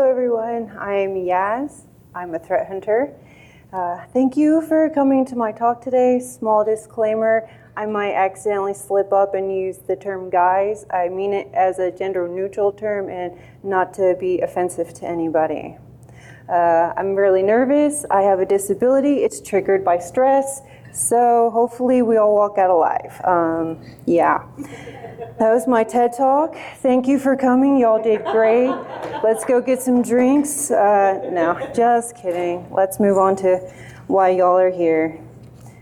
everyone. I'm Yaz. I'm a threat hunter. Thank you for coming to my talk today. Small disclaimer, I might accidentally slip up and use the term guys. I mean it as a gender neutral term and not to be offensive to anybody. I'm really nervous. I have a disability. It's triggered by stress. So hopefully we all walk out alive. Yeah. That was my TED Talk. Thank you for coming. Y'all did great. Let's go get some drinks. No, just kidding. Let's move on to why y'all are here.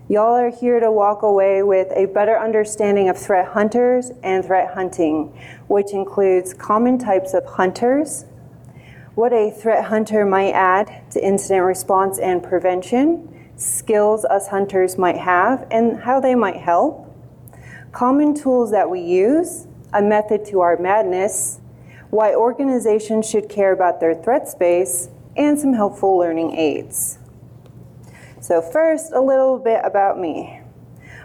Y'all are here to walk away with a better understanding of threat hunters and threat hunting, which includes common types of hunters, what a threat hunter might add to incident response and prevention, skills us hunters might have, and how they might help, common tools that we use, a method to our madness, why organizations should care about their threat space, and some helpful learning aids. So first, a little bit about me.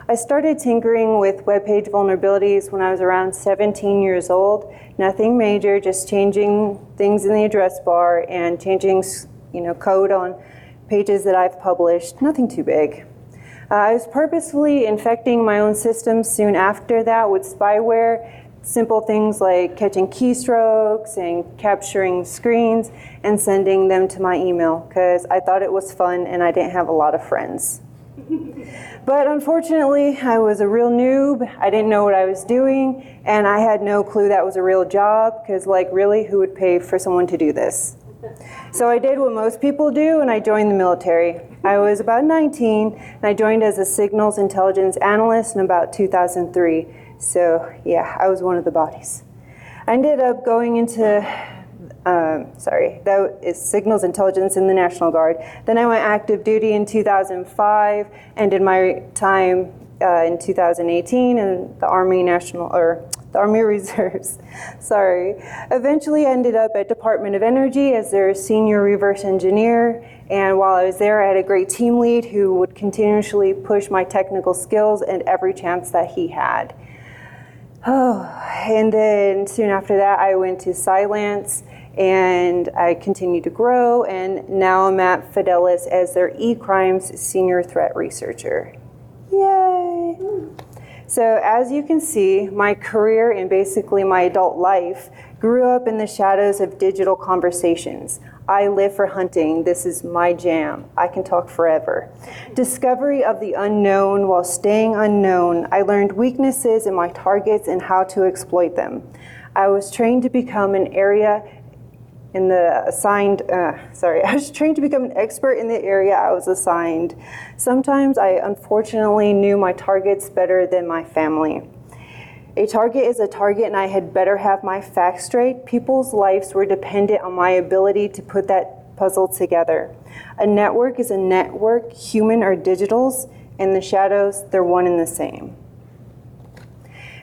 I started tinkering with web page vulnerabilities when I was around 17 years old. Nothing major, just changing things in the address bar and changing, code on pages that I've published. Nothing too big. I was purposefully infecting my own systems soon after that with spyware, simple things like catching keystrokes and capturing screens and sending them to my email because I thought it was fun and I didn't have a lot of friends. But unfortunately, I was a real noob. I didn't know what I was doing, and I had no clue that was a real job because, really, who would pay for someone to do this? So I did what most people do, and I joined the military. I was about 19, and I joined as a signals intelligence analyst in about 2003. So yeah, I was one of the bodies. I ended up going into, that is signals intelligence in the National Guard. Then I went active duty in 2005, and did my time in 2018 in the Army the Army Reserves. Eventually I ended up at Department of Energy as their senior reverse engineer. And while I was there, I had a great team lead who would continuously push my technical skills and every chance that he had. And then soon after that, I went to Cylance and I continued to grow. And now I'm at Fidelis as their e-crimes senior threat researcher. Yay! So as you can see, my career and basically my adult life grew up in the shadows of digital conversations. I live for hunting. This is my jam. I can talk forever. Discovery of the unknown while staying unknown. I learned weaknesses in my targets and how to exploit them. I was trained to become an expert in the area I was assigned. Sometimes I unfortunately knew my targets better than my family. A target is a target, and I had better have my facts straight. People's lives were dependent on my ability to put that puzzle together. A network is a network, human or digitals. In the shadows, they're one and the same.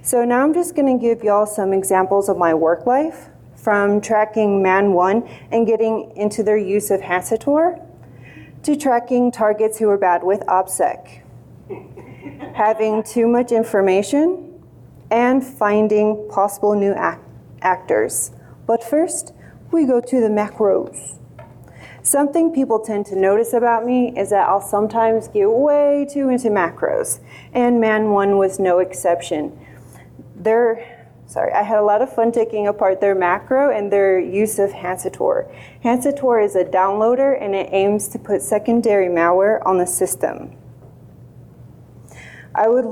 So now I'm just going to give y'all some examples of my work life, from tracking Man 1 and getting into their use of Hassator, to tracking targets who are bad with OPSEC, having too much information, and finding possible new actors. But first, we go to the macros. Something people tend to notice about me is that I'll sometimes get way too into macros, and Man 1 was no exception. I had a lot of fun taking apart their macro and their use of Hassator. Hassator is a downloader, and it aims to put secondary malware on the system. I would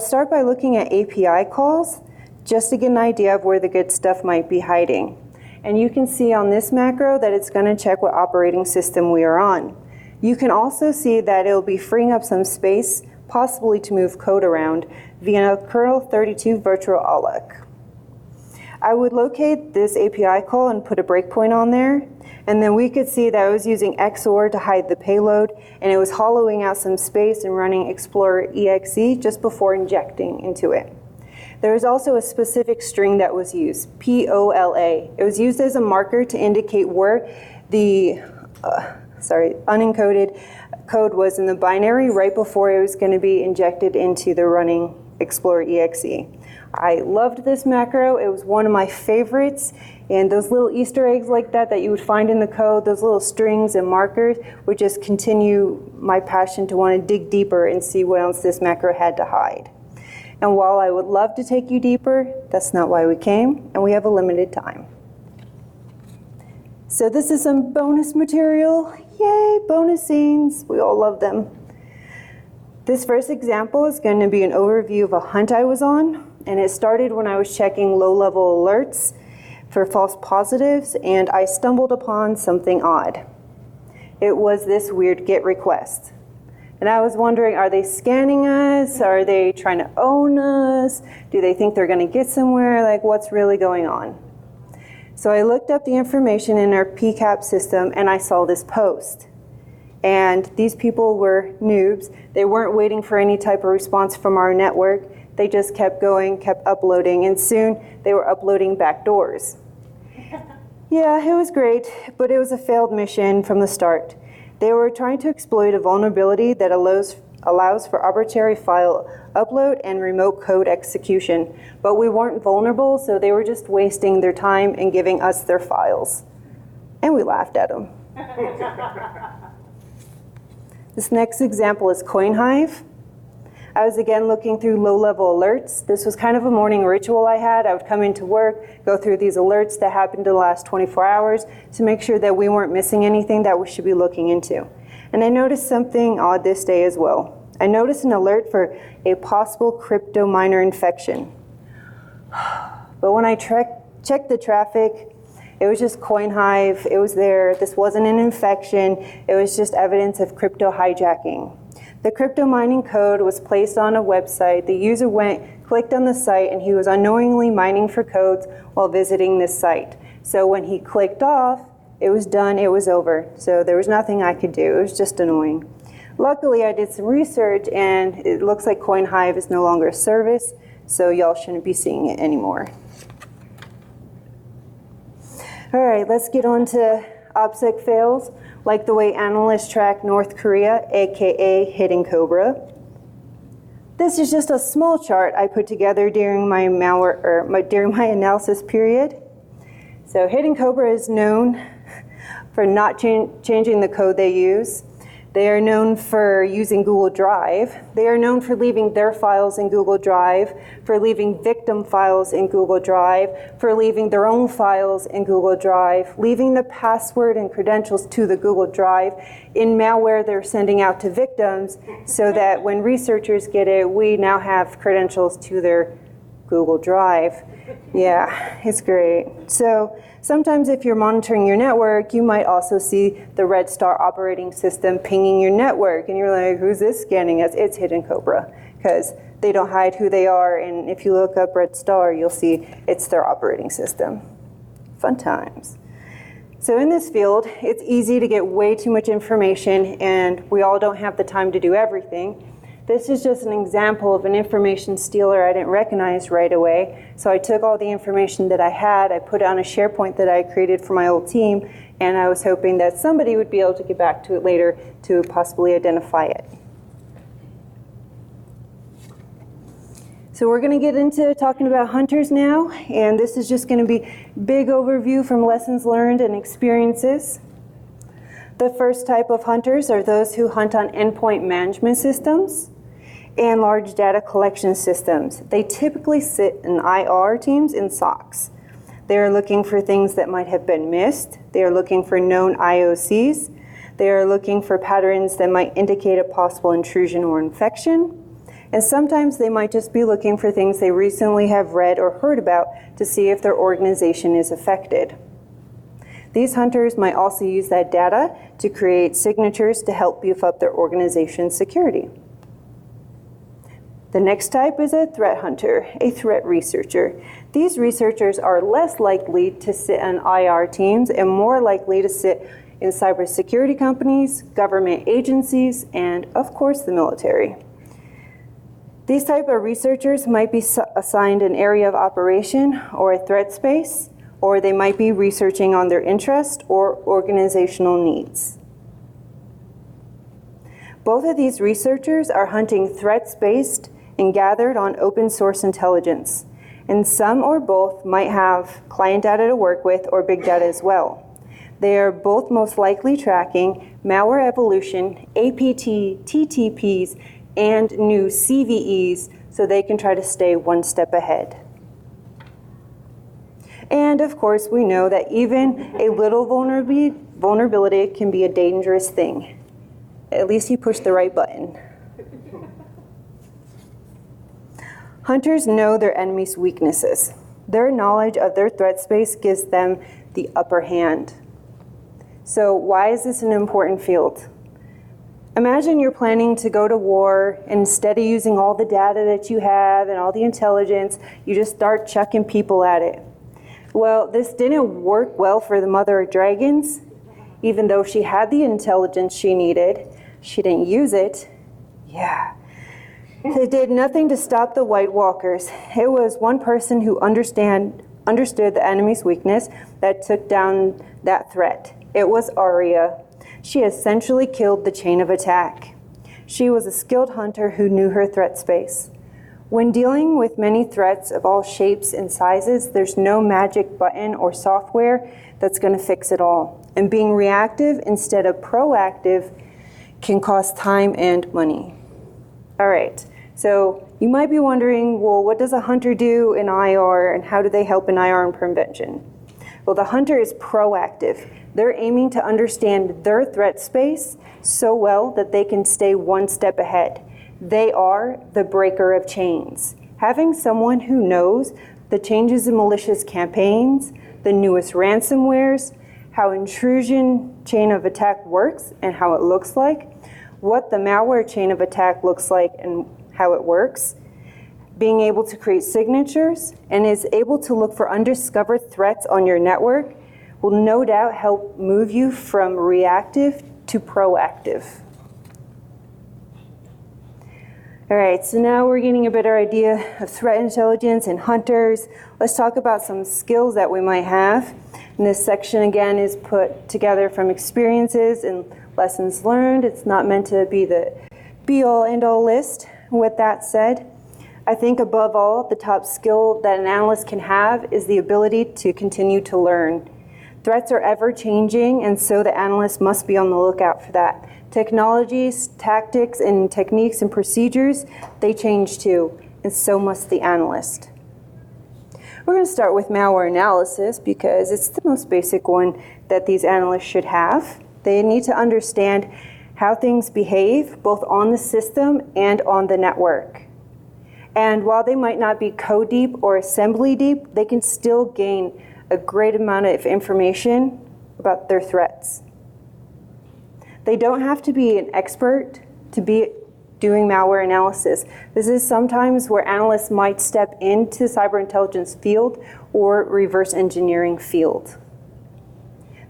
start by looking at API calls just to get an idea of where the good stuff might be hiding. And you can see on this macro that it's going to check what operating system we are on. You can also see that it'll be freeing up some space, possibly to move code around, via kernel 32 virtual alloc. I would locate this API call and put a breakpoint on there, and then we could see that I was using XOR to hide the payload, and it was hollowing out some space and running Explorer exe just before injecting into it. There was also a specific string that was used, POLA. It was used as a marker to indicate where the unencoded code was in the binary right before it was going to be injected into the running Explorer exe. I loved this macro. It was one of my favorites. And those little Easter eggs like that you would find in the code, those little strings and markers would just continue my passion to want to dig deeper and see what else this macro had to hide. And while I would love to take you deeper, that's not why we came, and we have a limited time. So this is some bonus material. Yay, bonus scenes. We all love them. This first example is going to be an overview of a hunt I was on, and it started when I was checking low-level alerts for false positives, and I stumbled upon something odd. It was this weird GET request. And I was wondering, are they scanning us? Are they trying to own us? Do they think they're going to get somewhere? Like, what's really going on? So I looked up the information in our PCAP system, and I saw this post. And these people were noobs. They weren't waiting for any type of response from our network. They just kept going, kept uploading, and soon they were uploading backdoors. Yeah, it was great, but it was a failed mission from the start. They were trying to exploit a vulnerability that allows for arbitrary file upload and remote code execution. But we weren't vulnerable, so they were just wasting their time and giving us their files. And we laughed at them. This next example is CoinHive. I was again looking through low-level alerts. This was kind of a morning ritual I had. I would come into work, go through these alerts that happened in the last 24 hours to make sure that we weren't missing anything that we should be looking into. And I noticed something odd this day as well. I noticed an alert for a possible crypto miner infection. But when I checked the traffic, it was just CoinHive. It was there. This wasn't an infection. It was just evidence of crypto hijacking. The crypto mining code was placed on a website. The user clicked on the site, and he was unknowingly mining for codes while visiting this site. So when he clicked off, it was done, it was over. So there was nothing I could do. It was just annoying. Luckily, I did some research, and it looks like CoinHive is no longer a service, so y'all shouldn't be seeing it anymore. All right, let's get on to OPSEC fails, like the way analysts track North Korea, aka Hidden Cobra. This is just a small chart I put together during my analysis period. So Hidden Cobra is known for not changing the code they use. They are known for using Google Drive. They are known for leaving their files in Google Drive, for leaving victim files in Google Drive, for leaving their own files in Google Drive, leaving the password and credentials to the Google Drive. In malware, they're sending out to victims so that when researchers get it, we now have credentials to their Google Drive. Yeah, it's great. So sometimes if you're monitoring your network, you might also see the Red Star operating system pinging your network. And you're like, who's this scanning us? It's Hidden Cobra, because they don't hide who they are. And if you look up Red Star, you'll see it's their operating system. Fun times. So in this field, it's easy to get way too much information, and we all don't have the time to do everything. This is just an example of an information stealer I didn't recognize right away. So I took all the information that I had, I put it on a SharePoint that I created for my old team, and I was hoping that somebody would be able to get back to it later to possibly identify it. So we're going to get into talking about hunters now, and this is just going to be a big overview from lessons learned and experiences. The first type of hunters are those who hunt on endpoint management systems and large data collection systems. They typically sit in IR teams in SOCs. They are looking for things that might have been missed. They are looking for known IOCs. They are looking for patterns that might indicate a possible intrusion or infection. And sometimes they might just be looking for things they recently have read or heard about to see if their organization is affected. These hunters might also use that data to create signatures to help beef up their organization's security. The next type is a threat hunter, a threat researcher. These researchers are less likely to sit on IR teams and more likely to sit in cybersecurity companies, government agencies, and of course the military. These type of researchers might be assigned an area of operation or a threat space, or they might be researching on their interest or organizational needs. Both of these researchers are hunting threats based and gathered on open source intelligence. and some or both might have client data to work with or big data as well. They are both most likely tracking malware evolution, APT, TTPs, and new CVEs so they can try to stay one step ahead. And of course, we know that even a little vulnerability can be a dangerous thing. At least you push the right button. Hunters know their enemy's weaknesses. Their knowledge of their threat space gives them the upper hand. So why is this an important field? Imagine you're planning to go to war, and instead of using all the data that you have and all the intelligence, you just start chucking people at it. Well, this didn't work well for the mother of dragons. Even though she had the intelligence she needed, she didn't use it. Yeah. It did nothing to stop the White Walkers. It was one person who understood the enemy's weakness that took down that threat. It was Arya. She essentially killed the chain of attack. She was a skilled hunter who knew her threat space. When dealing with many threats of all shapes and sizes, there's no magic button or software that's going to fix it all. And being reactive instead of proactive can cost time and money. All right, so you might be wondering, well, what does a hunter do in IR and how do they help in IR and prevention? Well, the hunter is proactive. They're aiming to understand their threat space so well that they can stay one step ahead. They are the breaker of chains. Having someone who knows the changes in malicious campaigns, the newest ransomwares, how intrusion chain of attack works and how it looks like, what the malware chain of attack looks like and how it works, being able to create signatures, and is able to look for undiscovered threats on your network will no doubt help move you from reactive to proactive. All right, so now we're getting a better idea of threat intelligence and hunters. Let's talk about some skills that we might have. And this section again is put together from experiences and lessons learned. It's not meant to be the be-all, end-all list. With that said, I think above all, the top skill that an analyst can have is the ability to continue to learn. Threats are ever changing, and so the analyst must be on the lookout for that. Technologies, tactics, and techniques and procedures, they change too, and so must the analyst. We're going to start with malware analysis because it's the most basic one that these analysts should have. They need to understand how things behave both on the system and on the network. And while they might not be code deep or assembly deep, they can still gain a great amount of information about their threats. They don't have to be an expert to be doing malware analysis. This is sometimes where analysts might step into cyber intelligence field or reverse engineering field.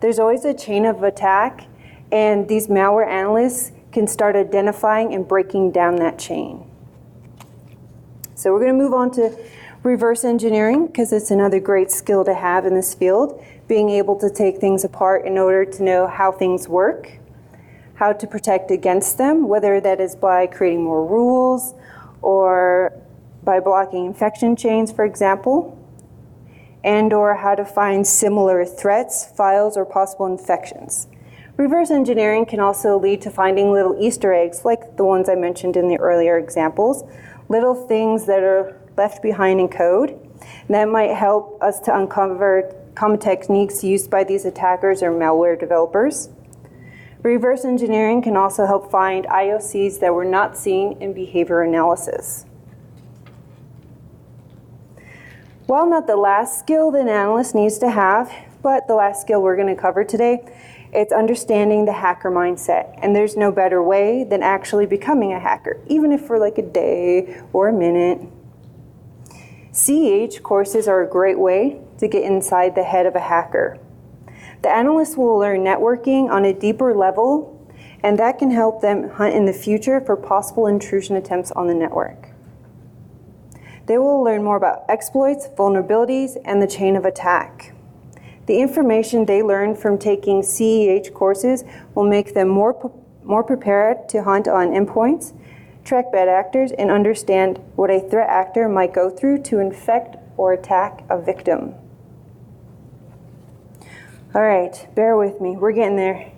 There's always a chain of attack, and these malware analysts can start identifying and breaking down that chain. So we're going to move on to reverse engineering because it's another great skill to have in this field, being able to take things apart in order to know how things work, how to protect against them, whether that is by creating more rules or by blocking infection chains, for example, and or how to find similar threats, files, or possible infections. Reverse engineering can also lead to finding little Easter eggs like the ones I mentioned in the earlier examples, little things that are left behind in code. And that might help us to uncover common techniques used by these attackers or malware developers. Reverse engineering can also help find IOCs that were not seen in behavior analysis. While not the last skill that an analyst needs to have, but the last skill we're going to cover today, it's understanding the hacker mindset. And there's no better way than actually becoming a hacker, even if for like a day or a minute. CEH courses are a great way to get inside the head of a hacker. The analyst will learn networking on a deeper level, and that can help them hunt in the future for possible intrusion attempts on the network. They will learn more about exploits, vulnerabilities, and the chain of attack. The information they learn from taking CEH courses will make them more prepared to hunt on endpoints, track bad actors, and understand what a threat actor might go through to infect or attack a victim. All right, bear with me, we're getting there.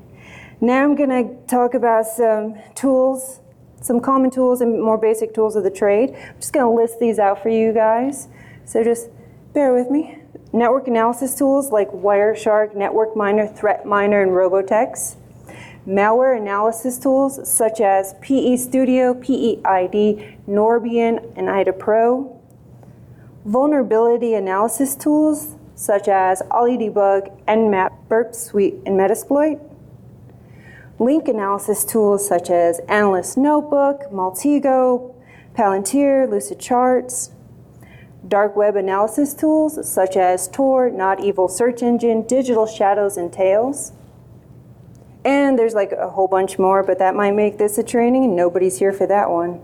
Now I'm gonna talk about some tools, some common tools and more basic tools of the trade. I'm just gonna list these out for you guys, so just bear with me. Network analysis tools like Wireshark, Network Miner, Threat Miner, and Robotex. Malware analysis tools such as PE Studio, PEID, Norbion, and IDA Pro. Vulnerability analysis tools such as OllyDebug, Nmap, Burp Suite, and Metasploit. Link analysis tools such as Analyst Notebook, Maltego, Palantir, Lucid Charts. Dark web analysis tools such as Tor, Not Evil Search Engine, Digital Shadows, and Tails. And there's like a whole bunch more, but that might make this a training, and nobody's here for that one.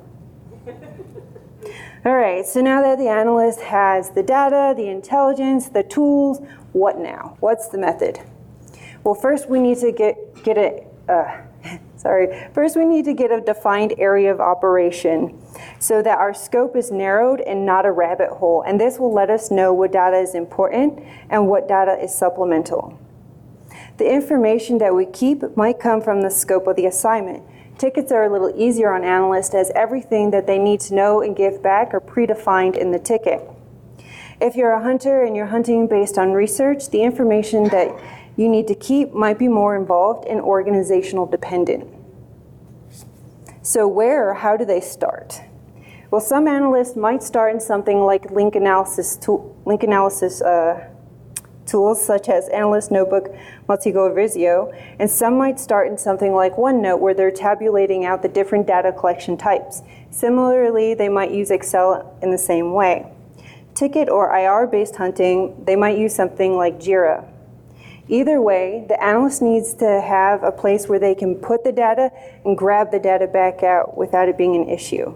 All right, so now that the analyst has the data, the intelligence, the tools, what now? What's the method? Well, first we need to get a defined area of operation so that our scope is narrowed and not a rabbit hole. And this will let us know what data is important and what data is supplemental. The information that we keep might come from the scope of the assignment. Tickets are a little easier on analysts as everything that they need to know and give back are predefined in the ticket. If you're a hunter and you're hunting based on research, the information that you need to keep might be more involved and organizational dependent. So where or how do they start? Well, some analysts might start in something like link analysis tools such as Analyst Notebook, Maltego, or Visio, and some might start in something like OneNote where they're tabulating out the different data collection types. Similarly, they might use Excel in the same way. Ticket or IR-based hunting, they might use something like Jira. Either way, the analyst needs to have a place where they can put the data and grab the data back out without it being an issue.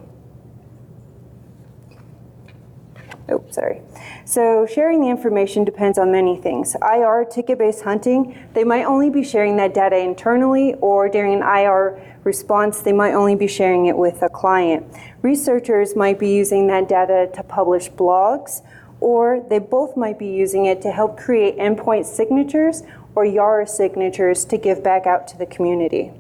Oh, sorry. So sharing the information depends on many things. IR, ticket-based hunting, they might only be sharing that data internally, or during an IR response, they might only be sharing it with a client. Researchers might be using that data to publish blogs, or they both might be using it to help create endpoint signatures or YARA signatures to give back out to the community.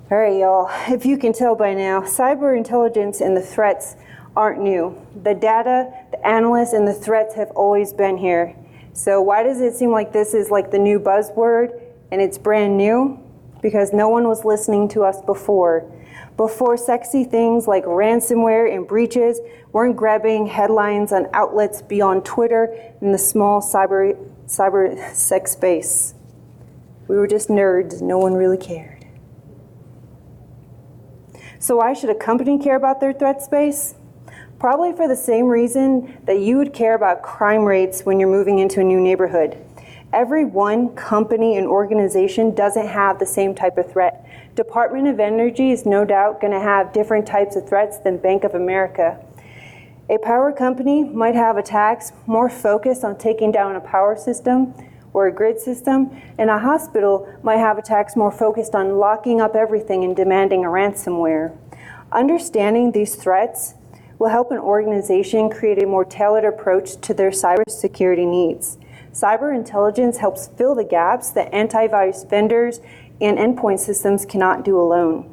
All right, y'all, if you can tell by now, cyber intelligence and the threats aren't new. The data, the analysts, and the threats have always been here. So why does it seem like this is like the new buzzword and it's brand new? Because no one was listening to us before. Before, sexy things like ransomware and breaches weren't grabbing headlines on outlets beyond Twitter and the small cyber sex space. We were just nerds, no one really cared. So why should a company care about their threat space? Probably for the same reason that you would care about crime rates when you're moving into a new neighborhood. Every one company and organization doesn't have the same type of threat. Department of Energy is no doubt going to have different types of threats than Bank of America. A power company might have attacks more focused on taking down a power system or a grid system, and a hospital might have attacks more focused on locking up everything and demanding a ransomware. Understanding these threats will help an organization create a more tailored approach to their cybersecurity needs. Cyber intelligence helps fill the gaps that antivirus vendors and endpoint systems cannot do alone.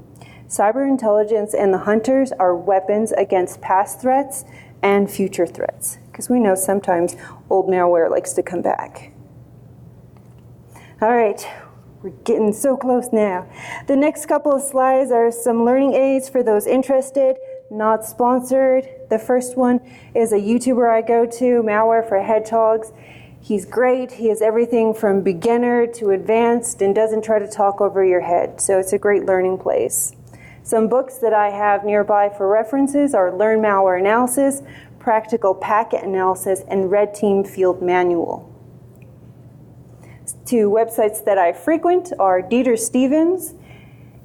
Cyber intelligence and the hunters are weapons against past threats and future threats, because we know sometimes old malware likes to come back. All right, we're getting so close now. The next couple of slides are some learning aids for those interested, not sponsored. The first one is a YouTuber I go to, Malware for Hedgehogs. He's great. He has everything from beginner to advanced and doesn't try to talk over your head. So it's a great learning place. Some books that I have nearby for references are Learn Malware Analysis, Practical Packet Analysis, and Red Team Field Manual. Two websites that I frequent are Dieter Stevens.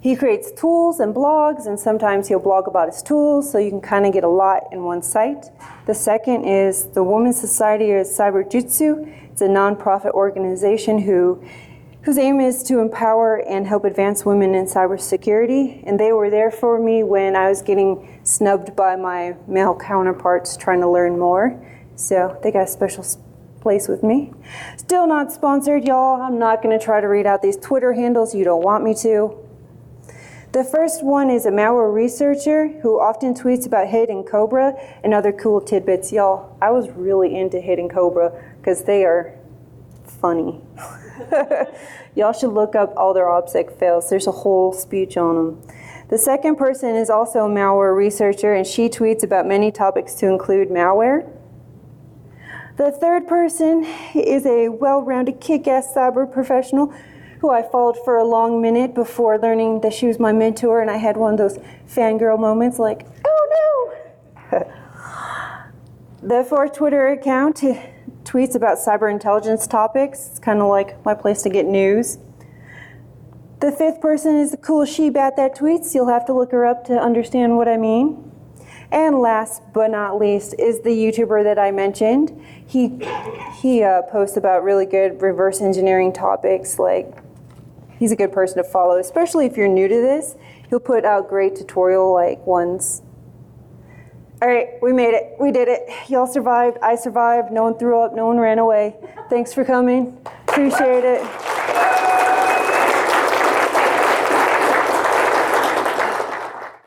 He creates tools and blogs, and sometimes he'll blog about his tools, so you can kind of get a lot in one site. The second is the Women's Society of Cyber Jutsu. It's a nonprofit organization who whose aim is to empower and help advance women in cybersecurity. And they were there for me when I was getting snubbed by my male counterparts trying to learn more. So they got a special place with me. Still not sponsored, y'all. I'm not going to try to read out these Twitter handles. You don't want me to. The first one is a malware researcher who often tweets about Hidden Cobra and other cool tidbits. Y'all, I was really into Hidden Cobra because they are funny. Y'all should look up all their OPSEC fails. There's a whole speech on them. The second person is also a malware researcher, and she tweets about many topics to include malware. The third person is a well-rounded, kick-ass cyber professional who I followed for a long minute before learning that she was my mentor, and I had one of those fangirl moments like, oh no! The fourth Twitter account tweets about cyber intelligence topics. It's kind of like my place to get news. The fifth person is the cool she-bat that tweets. You'll have to look her up to understand what I mean. And last but not least is the YouTuber that I mentioned. He posts about really good reverse engineering topics. Like, he's a good person to follow, especially if you're new to this. He'll put out great tutorial ones. All right, we made it. We did it. Y'all survived. I survived. No one threw up. No one ran away. Thanks for coming. Appreciate it.